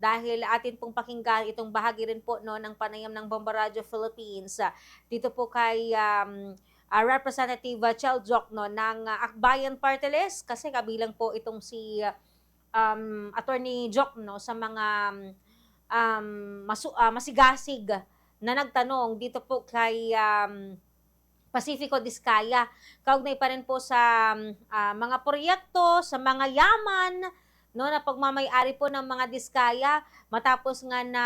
dahil atin pong pakinggan itong bahagi rin po no ng panayam ng Bomba Radio Philippines dito po kay Representative Chel Jokno ng Akbayan Party List kasi kabilang po itong si Attorney Jokno sa mga masigasig na nagtanong dito po kay Pacifico Diskaya. Kaugnay pa rin po sa mga proyekto, sa mga yaman, no, na pagmamay-ari po ng mga Diskaya matapos nga na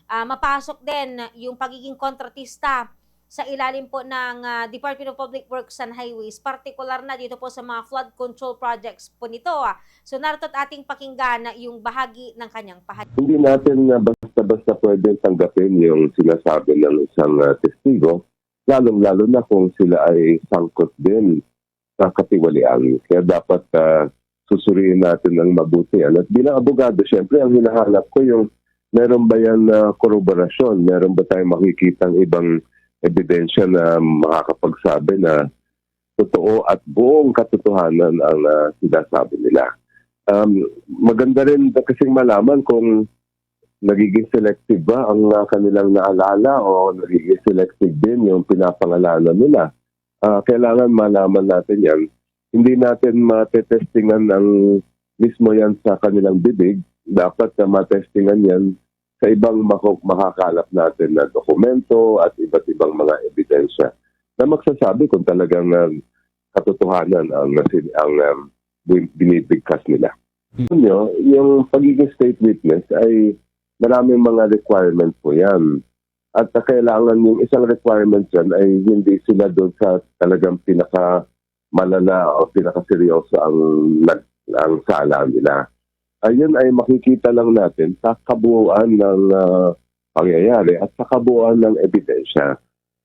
mapasok din yung pagiging kontratista sa ilalim po ng Department of Public Works and Highways, particular na dito po sa mga flood control projects po nito. So narito at ating pakinggan yung bahagi ng kanyang pahayag. Hindi natin basta-basta pwede tanggapin yung sinasabi ng isang testigo, lalong-lalo na kung sila ay sangkot din sa katiwalian. Kaya dapat susuriin natin ng mabuti. At bilang abogado, syempre, ang hinahanap ko yung meron ba yan na koroborasyon? Meron ba tayong makikitang ibang ebidensya na makakapagsabi na totoo at buong katotohanan ang sinasabi nila. Maganda rin kasing malaman kung nagiging selective ba ang kanilang naalala o nagiging selective din yung pinapangalanan nila. Kailangan malaman natin yan. Hindi natin matetestingan ng mismo yan sa kanilang bibig. Dapat na matestingan yan sa ibang makakalap natin na dokumento at iba't ibang mga ebidensya na magsasabi kung talagang katotohanan ang binibigkas nila. Yung pagiging state witness ay maraming mga requirement po yan. At kailangan yung isang requirement dyan ay hindi sila doon sa talagang pinakamalala o pinakaseryoso ang sala nila. Ayun ay makikita lang natin sa kabuuan ng pangyayari at sa kabuuan ng ebidensya.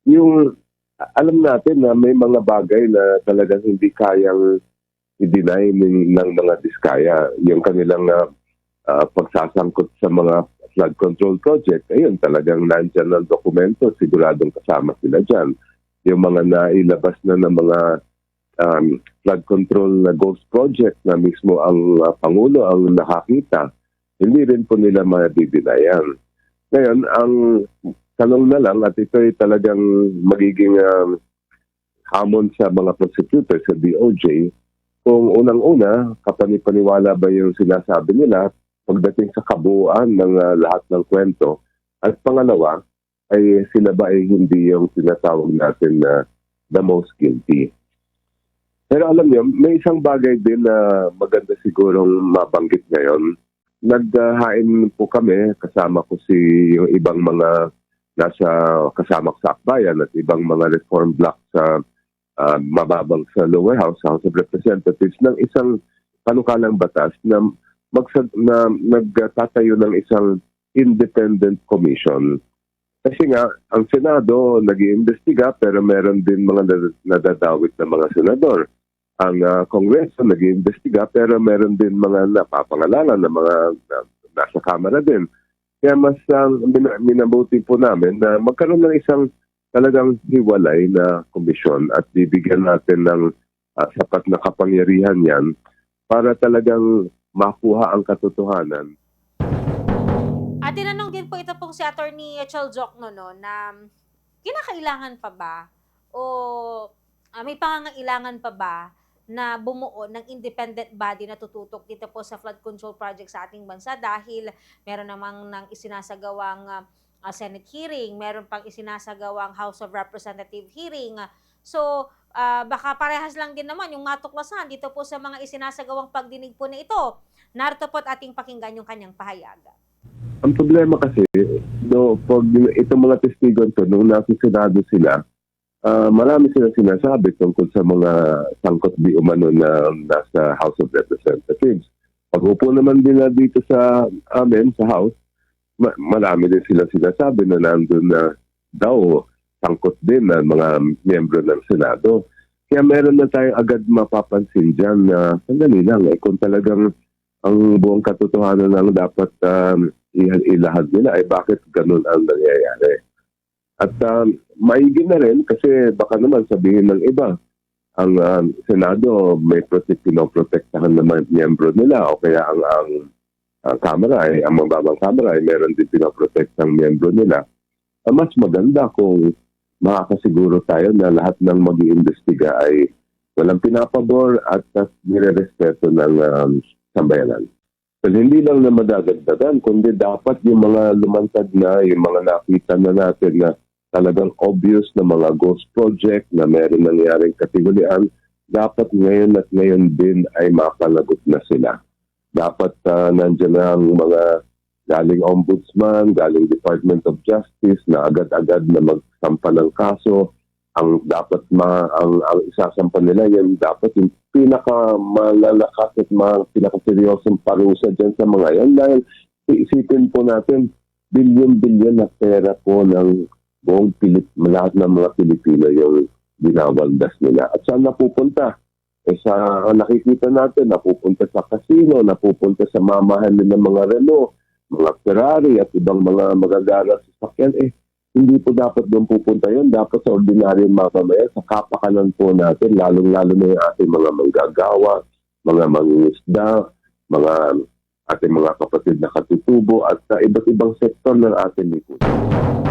Yung alam natin na may mga bagay na talagang hindi kayang i-deny ng mga Diskaya. Yung kanilang pagsasangkot sa mga flood control project, ayun talagang nandyan ng dokumento, siguradong kasama sila dyan. Yung mga nailabas na ng mga flood control na ghost project na mismo ang Pangulo ang nakakita, hindi rin po nila mabibinayan. Ngayon, ang tanong na lang, at ito ay talagang magiging hamon sa mga prosecutor sa DOJ, kung unang-una, kapanipaniwala ba yung sinasabi nila pagdating sa kabuuan ng lahat ng kwento. At pangalawa, ay sila ba ay hindi yung tinatawag natin na the most guilty. Pero alam niyo, may isang bagay din na maganda sigurong mabanggit ngayon. Naghain po kami, kasama ko yung ibang mga nasa kasama ko sa Akbayan at ibang mga reform block sa mababang sa lower house, House of Representatives, ng isang panukalang batas na nagtatayo ng isang independent commission. Kasi nga, ang Senado nag-iimbestiga pero meron din mga nadadawit na mga senador. Ang Kongreso nag-iimbestiga pero meron din mga napapangalanan na mga nasa Kamara din. Kaya mas minabuti po namin na magkaroon ng isang talagang hiwalay na komisyon at bibigyan natin ng sapat na kapangyarihan yan para talagang makuha ang katotohanan. At tinanong din po ito pong si Attorney Chel Jokno no, na kinakailangan pa ba o may pangangailangan pa ba na bumuo ng independent body na tututok dito po sa flood control project sa ating bansa dahil meron namang nang isinasagawang Senate hearing, meron pang isinasagawang House of Representative hearing. So, baka parehas lang din naman yung matuklasan dito po sa mga isinasagawang pagdinig po na ito. Narito po at ating pakinggan yung kanyang pahayag. Ang problema kasi, pag itong mga testigo ito, nung nasa Senado sila, marami silang sinasabi tungkol sa mga sangkot di umano na nasa House of Representatives. Pag upo naman nila dito sa amin, sa House, marami din silang sinasabi na nandun na daw sangkot din ng mga miyembro ng Senado. Kaya meron na tayong agad mapapansin dyan na sandali lang, kung talagang ang buong katotohanan lang dapat ilahad nila, ay bakit ganun ang nangyayari. At maigin na rin kasi baka naman sabihin ng iba, ang Senado may pinoprotektahan ng mga miyembro nila o kaya ang kamera ay, ang mababang kamera ay meron din pinaprotect ng miyembro nila. Mas maganda kung makakasiguro tayo na lahat ng mag-iimbestiga ay walang pinapabor at nire-respeto ng sambayanan. Well, hindi lang na madadagdagan, kundi dapat yung mga lumantad na, yung mga nakita na natin na talagang obvious na mga ghost project na meron nangyaring kategorian, dapat ngayon at ngayon din ay mapalagot na sila. Dapat nandiyan na ang mga galing Ombudsman, galing Department of Justice na agad-agad na magsampa ng kaso. Ang dapat ang isasampa nila yan dapat yung pinakamalalakas at pinakaseryosong parusa dyan sa mga yan dahil iisipin po natin bilyon-bilyon na pera po ng buong lahat ng mga Pilipino yung binawaldas nila. At saan napupunta? Sa nakikita natin, napupunta sa casino, napupunta sa mamahan ng mga Renault, mga Ferrari at ibang mga magagarang sasakyan. Hindi po dapat doon pupunta yun. Dapat sa ordinaryong mamamayan, sa kapakanan po natin, lalong-lalo na yung ating mga manggagawa, mga mangingisda, ating mga kapatid na katutubo at iba't ibang sektor ng ating lipunan.